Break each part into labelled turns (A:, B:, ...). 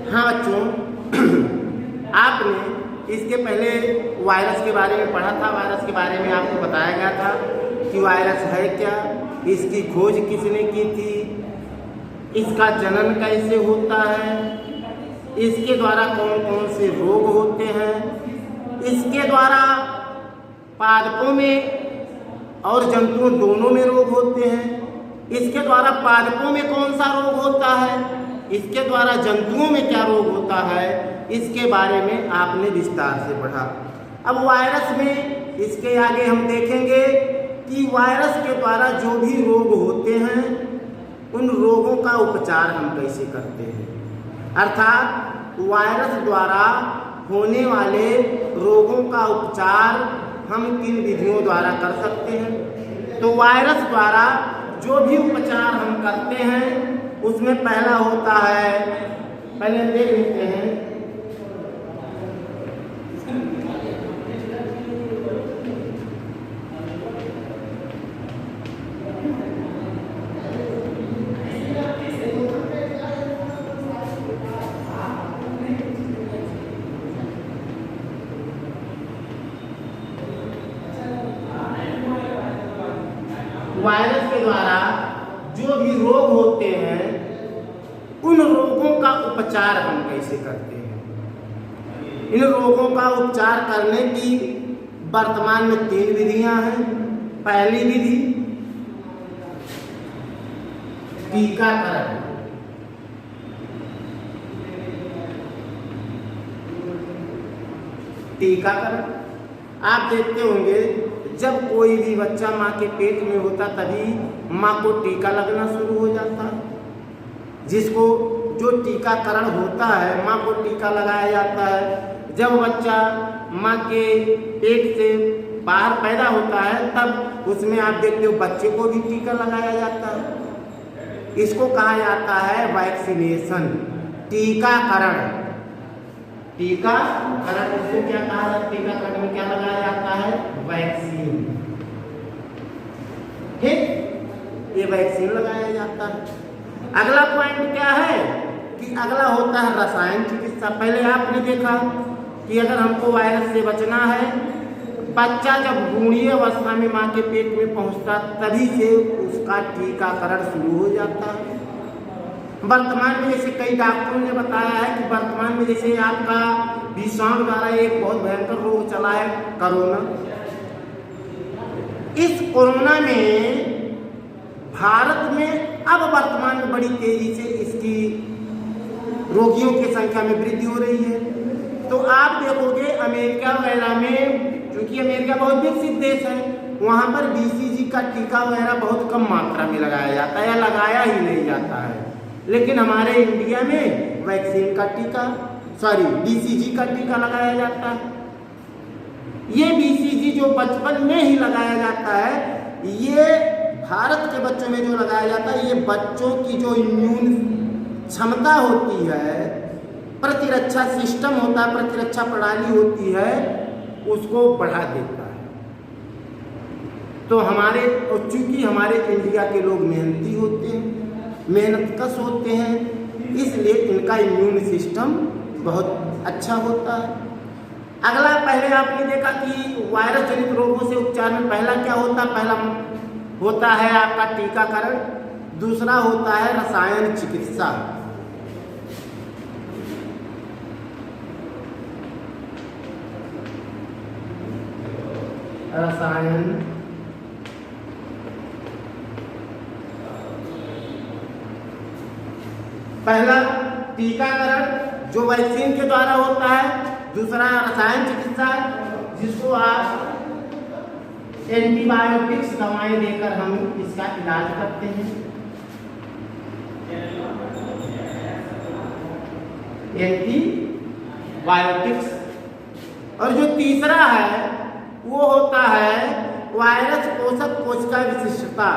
A: हाँ बच्चों, आपने इसके पहले वायरस के बारे में पढ़ा था। वायरस के बारे में आपको बताया गया था कि वायरस है क्या, इसकी खोज किसने की थी, इसका जनन कैसे होता है, इसके द्वारा कौन कौन से रोग होते हैं, इसके द्वारा पादपों में और जंतुओं दोनों में रोग होते हैं, इसके द्वारा पादपों में कौन सा रोग होता है, इसके द्वारा जंतुओं में क्या रोग होता है, इसके बारे में आपने विस्तार से पढ़ा। अब वायरस में इसके आगे हम देखेंगे कि वायरस के द्वारा जो भी रोग होते हैं उन रोगों का उपचार हम कैसे करते हैं, अर्थात वायरस द्वारा होने वाले रोगों का उपचार हम किन विधियों द्वारा कर सकते हैं। तो वायरस द्वारा जो भी उपचार हम करते हैं उसमें पहला होता है, पहले देख लेते हैं, वायरस के द्वारा जो भी रोग होते हैं उन रोगों का उपचार हम कैसे करते हैं। इन रोगों का उपचार करने की वर्तमान में 3 विधियां हैं। पहली विधि टीकाकरण। टीकाकरण आप देखते होंगे, जब कोई भी बच्चा माँ के पेट में होता तभी माँ को टीका लगना शुरू हो जाता है। जिसको जो टीकाकरण होता है, माँ को टीका लगाया जाता है। जब बच्चा माँ के पेट से बाहर पैदा होता है तब उसमें आप देखते हो बच्चे को भी टीका लगाया जाता है। इसको कहा जाता है वैक्सीनेशन, टीकाकरण। टीकाकरण इसको क्या कहा जाता है, टीकाकरण में क्या लगाया जाता है, वैक्सीन। ठीक, ये वैक्सीन लगाया जाता है। अगला पॉइंट क्या है कि अगला होता है रसायन चिकित्सा। पहले आपने देखा कि अगर हमको वायरस से बचना है, बच्चा जब भ्रूणीय अवस्था में माँ के पेट में पहुँचता तभी से उसका टीकाकरण शुरू हो जाता है। वर्तमान में जैसे कई डॉक्टरों ने बताया है कि वर्तमान में जैसे आपका विषाणु द्वारा एक बहुत भयंकर रोग चला है कोरोना। इस कोरोना में भारत में अब वर्तमान में बड़ी तेजी से इसकी रोगियों की संख्या में वृद्धि हो रही है। तो आप देखोगे अमेरिका वगैरह में, क्योंकि अमेरिका बहुत विकसित देश है, वहाँ पर बीसीजी का टीका वगैरह बहुत कम मात्रा में लगाया जाता है या लगाया ही नहीं जाता है। लेकिन हमारे इंडिया में वैक्सीन का टीका, बीसीजी का टीका लगाया जाता है। ये बीसीजी जो बचपन में ही लगाया जाता है, ये भारत के बच्चों में जो लगाया जाता है, ये बच्चों की जो इम्यून क्षमता होती है, प्रतिरक्षा सिस्टम होता है, प्रतिरक्षा प्रणाली होती है, उसको बढ़ा देता है। तो चूंकि हमारे इंडिया के लोग मेहनती होते हैं, मेहनतकश होते हैं, इसलिए इनका इम्यून सिस्टम बहुत अच्छा होता है। अगला, पहले आपने देखा कि वायरस जनित रोगों से उपचार में पहला क्या होता है, पहला होता है आपका टीकाकरण, दूसरा होता है रसायन चिकित्सा। रसायन पहला टीकाकरण जो वैक्सीन के द्वारा होता है, दूसरा रसायन चिकित्सा जिसको आप एंटीबायोटिक्स दवाएं देकर हम इसका इलाज करते हैं। एंटीबायोटिक्स। और जो तीसरा है वो होता है वायरस पोषक कोशिका विशिष्टता।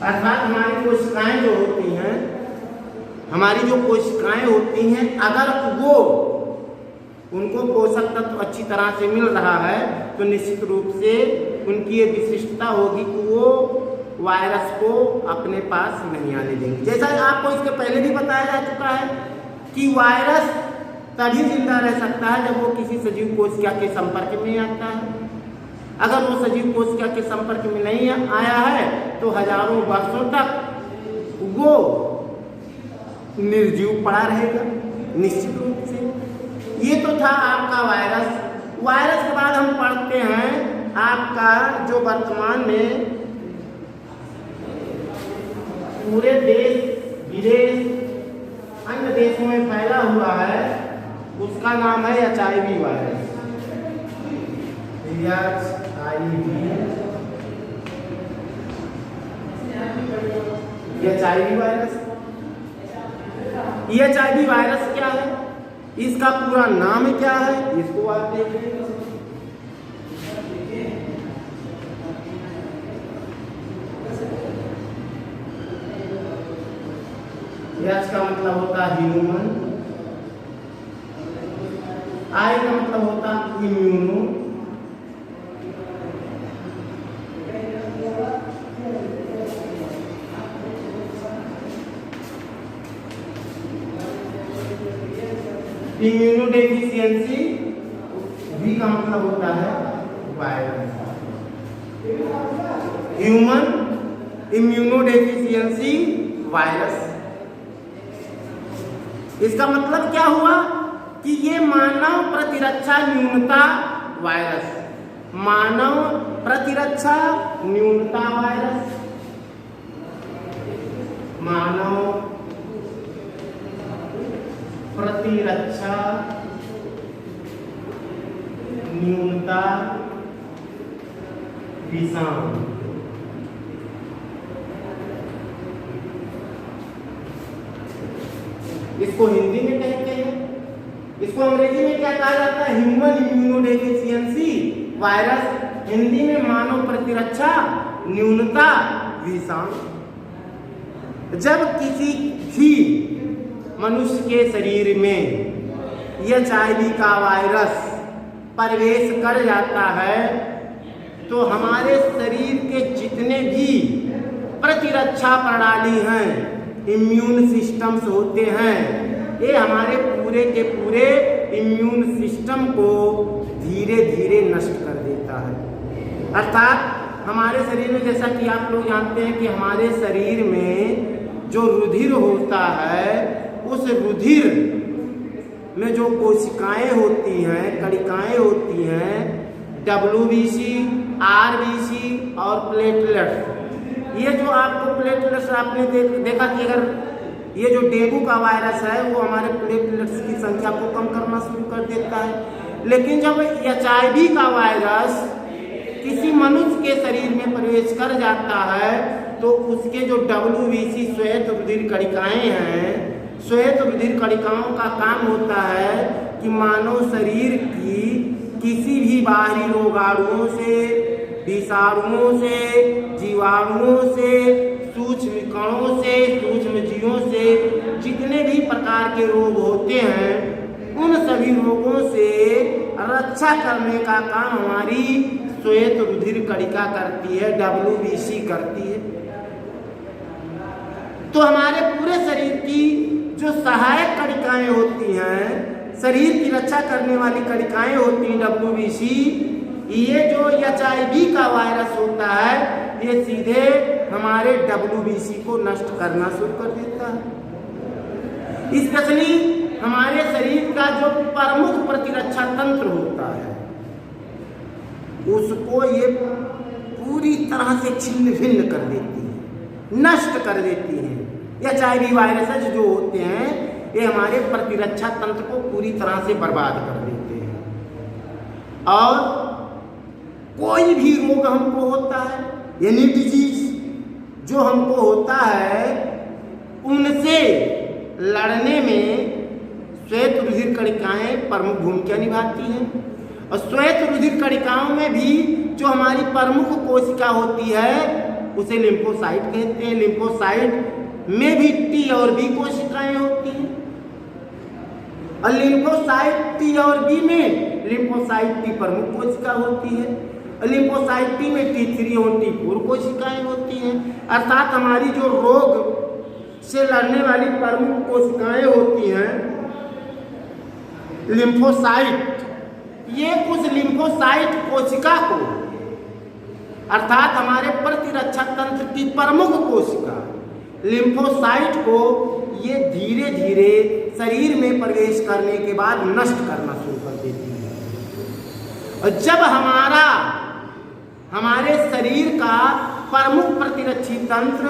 A: अर्थात हमारी कोशिकाएं जो होती हैं, हमारी जो कोशिकाएं होती हैं, अगर वो उनको पोषक तत्व अच्छी तरह से मिल रहा है तो निश्चित रूप से उनकी ये विशिष्टता होगी कि वो वायरस को अपने पास नहीं आने देंगे। जैसा आपको इसके पहले भी बताया जा चुका है कि वायरस तभी जिंदा रह सकता है जब वो किसी सजीव कोशिका के संपर्क में आता है। अगर वो सजीव कोशिका के संपर्क में नहीं आया है तो हजारों वर्षों तक वो निर्जीव पड़ा रहेगा निश्चित रूप से। ये तो था आपका वायरस। वायरस के बाद हम पढ़ते हैं आपका जो वर्तमान में पूरे देश विदेश अन्य देशों में फैला हुआ है, उसका नाम है HIV virus. HIV virus. HIV virus क्या है, इसका पूरा नाम क्या है, इसको आप देखिए। एच का मतलब होता है ह्यूमन, आई का मतलब होता है इम्यूनो, इम्यूनो डेफिशिएंसी, वी का मतलब होता है virus. Human immuno deficiency virus, इसका मतलब क्या हुआ कि ये मानव प्रतिरक्षा न्यूनता वायरस, मानव प्रतिरक्षा न्यूनता वायरस, मानव प्रतिरक्षा न्यूनता विषाणु। इसको हिंदी में कहते हैं, इसको अंग्रेजी में क्या कहा जाता है, ह्यूमन इम्यूनोडेफिशिएंसी वायरस, हिंदी में मानव प्रतिरक्षा न्यूनता विषाणु। जब किसी भी मनुष्य के शरीर में HIV का वायरस प्रवेश कर जाता है तो हमारे शरीर के जितने भी प्रतिरक्षा प्रणाली हैं, इम्यून सिस्टम्स होते हैं, ये हमारे पूरे के पूरे इम्यून सिस्टम को धीरे धीरे नष्ट कर देता है। अर्थात हमारे शरीर में, जैसा कि आप लोग जानते हैं कि हमारे शरीर में जो रुधिर होता है, उस रुधिर में जो कोशिकाएं होती हैं, कणिकाएं होती हैं, WBC, RBC और प्लेटलेट्स, ये जो आपको प्लेटलेट्स आपने देखा कि अगर ये जो डेंगू का वायरस है वो हमारे प्लेटलेट्स की संख्या को कम करना शुरू कर देता है। लेकिन जब HIV का वायरस किसी मनुष्य के शरीर में प्रवेश कर जाता है तो उसके जो WBC श्वेत रुधिर कणिकाएं हैं, श्वेत रुधिर कणिकाओं का काम होता है कि मानव शरीर की किसी भी बाहरी रोगाणुओं से, विषाणुओं से, जीवाणुओं से, सूक्ष्म कणों से, सूक्ष्म जीवों से जितने भी प्रकार के रोग होते हैं, उन सभी रोगों से रक्षा करने का काम हमारी श्वेत रुधिर कणिका करती है, WBC करती है। तो हमारे पूरे शरीर की जो सहायक कणिकाएं होती हैं, शरीर की रक्षा करने वाली कणिकाएं होती हैं WBC, ये जो HIV का वायरस होता है ये सीधे हमारे WBC को नष्ट करना शुरू कर देता है। स्पेशली हमारे शरीर का जो प्रमुख प्रतिरक्षा तंत्र होता है उसको ये पूरी तरह से छिन्न भिन्न कर देती है, नष्ट कर देती है। HIV वायरस जो होते हैं ये हमारे प्रतिरक्षा तंत्र को पूरी तरह से बर्बाद कर देते हैं। और कोई भी रोग हमको होता है, यानी डिजीज जो हमको होता है, उनसे लड़ने में श्वेत रुधिर कणिकाएं प्रमुख भूमिका निभाती हैं। और श्वेत रुधिर कणिकाओं में भी जो हमारी प्रमुख कोशिका होती है उसे लिम्फोसाइट कहते हैं। लिम्फोसाइट में भी टी और बी कोशिकाएं होती हैं और लिम्फोसाइट टी और बी में लिम्फोसाइट टी प्रमुख कोशिका होती है और लिम्फोसाइट टी में T3 और T4 कोशिकाएं होती हैं। अर्थात हमारी जो रोग से लड़ने वाली प्रमुख कोशिकाएं होती हैं लिम्फोसाइट, ये उस लिम्फोसाइट कोशिका को अर्थात हमारे प्रतिरक्षा तंत्र की प्रमुख कोशिका लिम्फोसाइट को ये धीरे धीरे शरीर में प्रवेश करने के बाद नष्ट करना शुरू कर देती है। और जब हमारे शरीर का प्रमुख प्रतिरक्षी तंत्र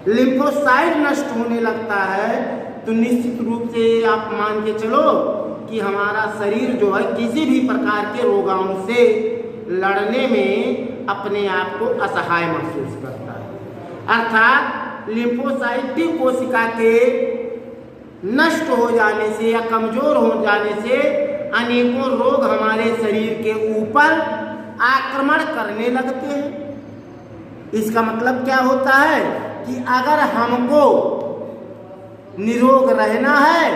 A: लिम्फोसाइट नष्ट होने लगता है तो निश्चित रूप से आप मान के चलो कि हमारा शरीर जो है किसी भी प्रकार के रोगाणु से लड़ने में अपने आप को असहाय महसूस करता है। अर्थात लिम्फोसाइट टी कोशिका के नष्ट हो जाने से या कमजोर हो जाने से अनेकों रोग हमारे शरीर के ऊपर आक्रमण करने लगते हैं। इसका मतलब क्या होता है कि अगर हमको निरोग रहना है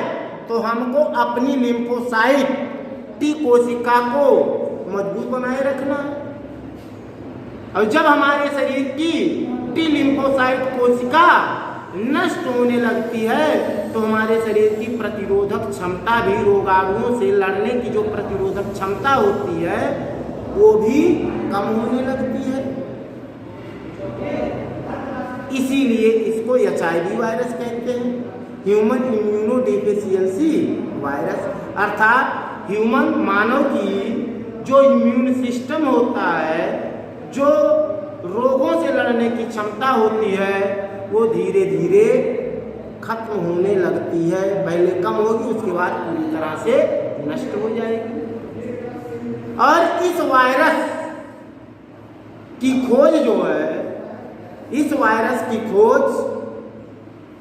A: तो हमको अपनी लिम्फोसाइट टी कोशिका को मजबूत बनाए रखना है। और जब हमारे शरीर की टी लिम्फोसाइट कोशिका नष्ट होने लगती है तो हमारे शरीर की प्रतिरोधक क्षमता भी रोगाणुओं से लड़ने की जो प्रतिरोधक क्षमता होती है वो भी कम होने लगती है। इसीलिए इसको HIV वायरस कहते हैं, ह्यूमन इम्यूनोडेफिशिएंसी वायरस। अर्थात ह्यूमन मानव की जो इम्यून सिस्टम होता है, जो रोगों से लड़ने की क्षमता होती है वो धीरे धीरे खत्म होने लगती है। पहले कम होगी उसके बाद पूरी तरह से नष्ट हो जाएगी। और इस वायरस की खोज जो है, इस वायरस की खोज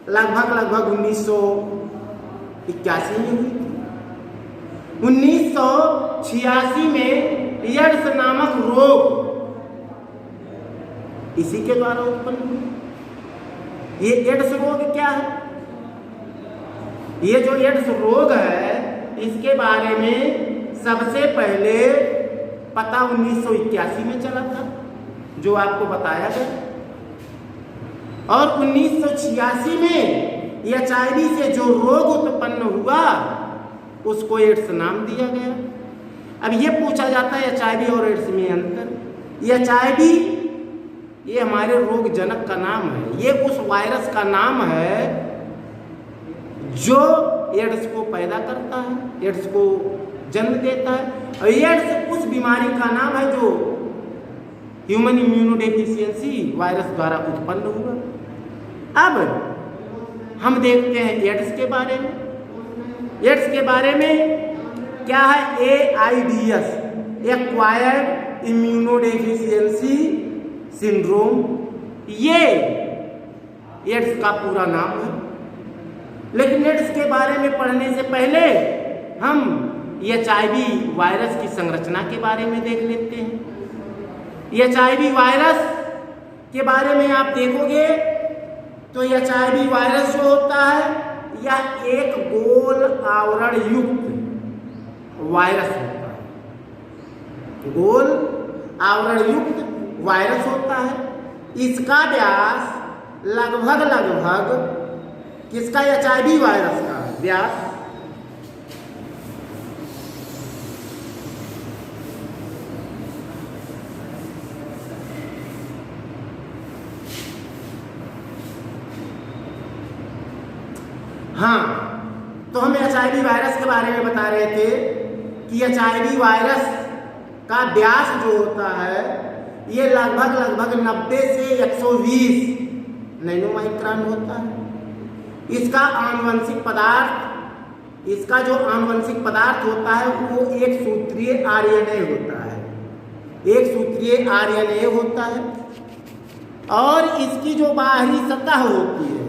A: लगभग 1981 में हुई थी। 1986 में एड्स नामक रोग इसी के द्वारा उत्पन्न हुआ। ये एड्स रोग क्या है? ये जो एड्स रोग है इसके बारे में सबसे पहले पता 1981 में चला था, जो आपको बताया गया। और 1986 में HIV से जो रोग उत्पन्न हुआ उसको एड्स नाम दिया गया। अब ये पूछा जाता है HIV और एड्स में अंतर। HIV ये हमारे रोग जनक का नाम है, ये उस वायरस का नाम है जो एड्स को पैदा करता है, एड्स को जन्म देता है। और एड्स उस बीमारी का नाम है जो ह्यूमन इम्यूनोडेफिशिएंसी वायरस द्वारा उत्पन्न हुआ। अब हम देखते हैं एड्स के बारे में। एड्स के बारे में क्या है? AIDS, एक्वायर्ड इम्यूनोडेफिशिएंसी सिंड्रोम, ये एड्स का पूरा नाम है। लेकिन एड्स के बारे में पढ़ने से पहले हम HIV वायरस की संरचना के बारे में देख लेते हैं। HIV वायरस के बारे में आप देखोगे तो HIV वायरस जो होता है यह एक गोल आवरण युक्त वायरस होता है, गोल आवरण युक्त वायरस होता है। इसका व्यास लगभग किसका? HIV वायरस का व्यास तो हम HIV वायरस के बारे में बता रहे थे कि HIV वायरस का व्यास जो होता है ये लगभग 90 से 120 नैनोमाइक्रोन होता है। इसका जो आनुवंशिक पदार्थ होता है वो एक सूत्रीय RNA होता है, एक सूत्रीय RNA होता है। और इसकी जो बाहरी सतह होती है,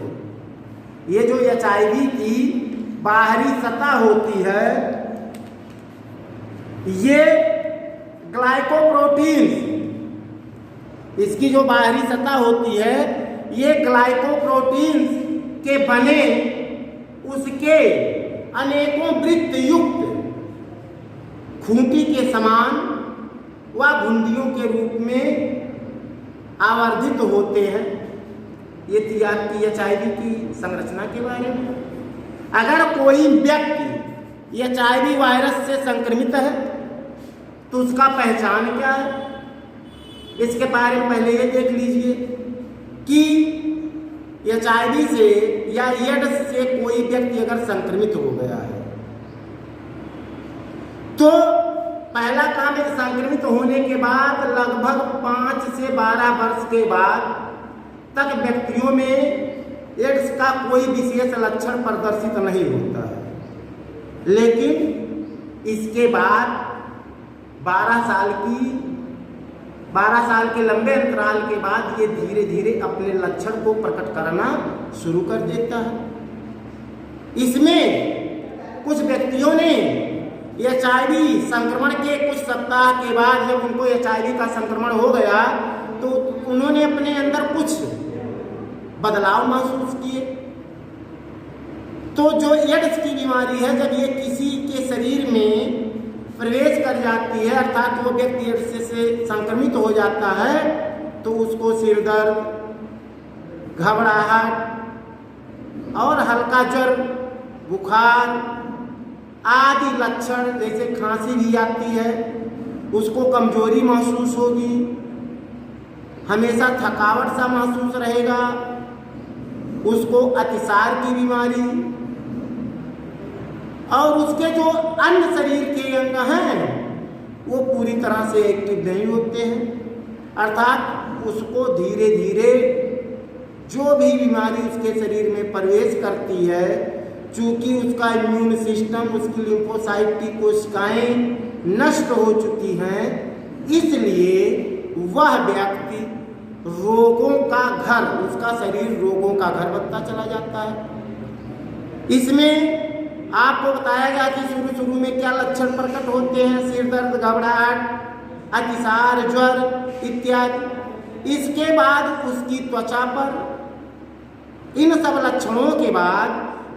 A: ये जो HIV की बाहरी सतह होती है, ये ग्लाइकोप्रोटीन, इसकी जो बाहरी सतह होती है ये ग्लाइकोप्रोटीन्स के बने उसके अनेकों वृत्त युक्त खूंटी के समान व घुंडियों के रूप में आवर्धित होते हैं। ये थी आपकी HIV की संरचना के बारे में। अगर कोई व्यक्ति HIV वायरस से संक्रमित है तो उसका पहचान क्या है, इसके बारे में पहले ये देख लीजिए कि HIV से या एड्स से कोई व्यक्ति अगर संक्रमित हो गया है तो पहला काम है संक्रमित होने के बाद लगभग 5 से 12 वर्ष के बाद तक व्यक्तियों में एड्स का कोई विशेष लक्षण प्रदर्शित नहीं होता है, लेकिन इसके बाद 12 साल के लंबे अंतराल के बाद ये धीरे धीरे अपने लक्षण को प्रकट करना शुरू कर देता है। इसमें कुछ व्यक्तियों ने HIV संक्रमण के कुछ सप्ताह के बाद जब उनको HIV का संक्रमण हो गया तो उन्होंने अपने अंदर कुछ बदलाव महसूस किए। तो जो एड्स की बीमारी है जब ये किसी के शरीर में प्रवेश कर जाती है अर्थात वो व्यक्ति एड्स से संक्रमित हो जाता है तो उसको सिर दर्द, घबराहट और हल्का ज्वर, बुखार आदि लक्षण जैसे खांसी भी आती है, उसको कमजोरी महसूस होगी, हमेशा थकावट सा महसूस रहेगा, उसको अतिसार की बीमारी और उसके जो अन्य शरीर के अंग हैं वो पूरी तरह से एक्टिव नहीं होते हैं। अर्थात उसको धीरे धीरे जो भी बीमारी उसके शरीर में प्रवेश करती है, चूंकि उसका इम्यून सिस्टम, उसकी लिम्फोसाइट की कोशिकाएं नष्ट हो चुकी हैं, इसलिए वह व्यक्ति रोगों का घर, उसका शरीर रोगों का घर बनता चला जाता है। इसमें आपको बताया गया कि शुरू में क्या लक्षण प्रकट होते हैं, सिर दर्द, घबराहट, अतिसार, ज्वर इत्यादि। इसके बाद उसकी त्वचा पर इन सब लक्षणों के बाद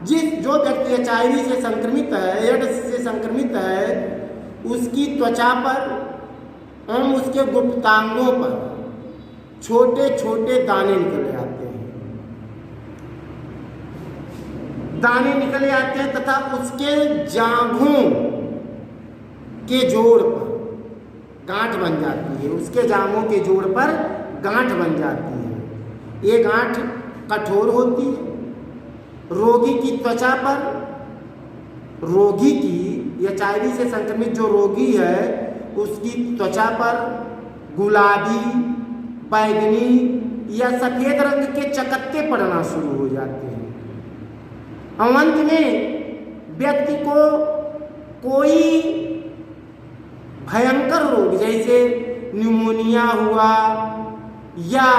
A: जो व्यक्ति HIV से संक्रमित है, एड्स से संक्रमित है, उसकी त्वचा पर एवं उसके गुप्तांगों पर छोटे छोटे दाने निकल आते हैं, तथा उसके जांघों के जोड़ पर गांठ बन जाती है, उसके जांघों के जोड़ पर गांठ बन जाती है। ये गांठ कठोर होती है। रोगी की त्वचा पर, रोगी की HIV से संक्रमित जो रोगी है उसकी त्वचा पर गुलाबी, बैगनी या सफेद रंग के चकत्ते पड़ना शुरू हो जाते हैं। अंत में व्यक्ति को कोई भयंकर रोग जैसे न्यूमोनिया हुआ या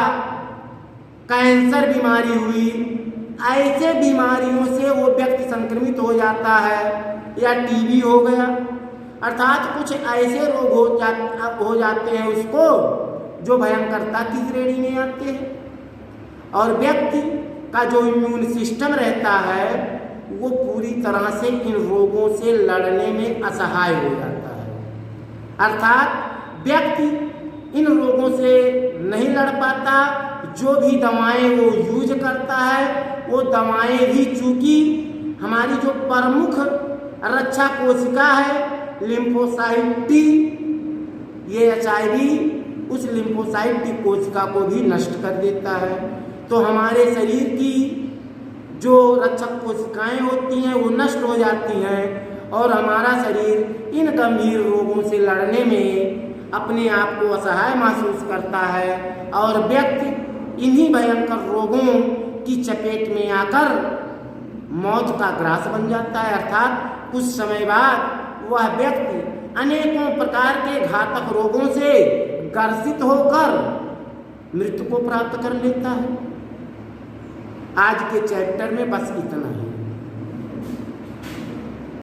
A: कैंसर बीमारी हुई, ऐसे बीमारियों से वो व्यक्ति संक्रमित हो जाता है, या TB हो गया, अर्थात कुछ ऐसे रोग हो जाते हैं उसको जो भयंकरता की श्रेणी में आते हैं। और व्यक्ति का जो इम्यून सिस्टम रहता है वो पूरी तरह से इन रोगों से लड़ने में असहाय हो जाता है, अर्थात व्यक्ति इन रोगों से नहीं लड़ पाता। जो भी दवाएं वो यूज करता है वो दवाएं भी, चूंकि हमारी जो प्रमुख रक्षा कोशिका है लिम्फोसाइट टी, ये HIV उस लिम्फोसाइट टी कोशिका को भी नष्ट कर देता है। तो हमारे शरीर की जो रक्षक कोशिकाएं होती हैं वो नष्ट हो जाती हैं और हमारा शरीर इन गंभीर रोगों से लड़ने में अपने आप को असहाय महसूस करता है और व्यक्ति इन्हीं भयंकर रोगों की चपेट में आकर मौत का ग्रास बन जाता है। अर्थात कुछ समय बाद वह व्यक्ति अनेकों प्रकार के घातक रोगों से ग्रसित होकर मृत्यु को प्राप्त कर लेता है। आज के चैप्टर में बस इतना ही।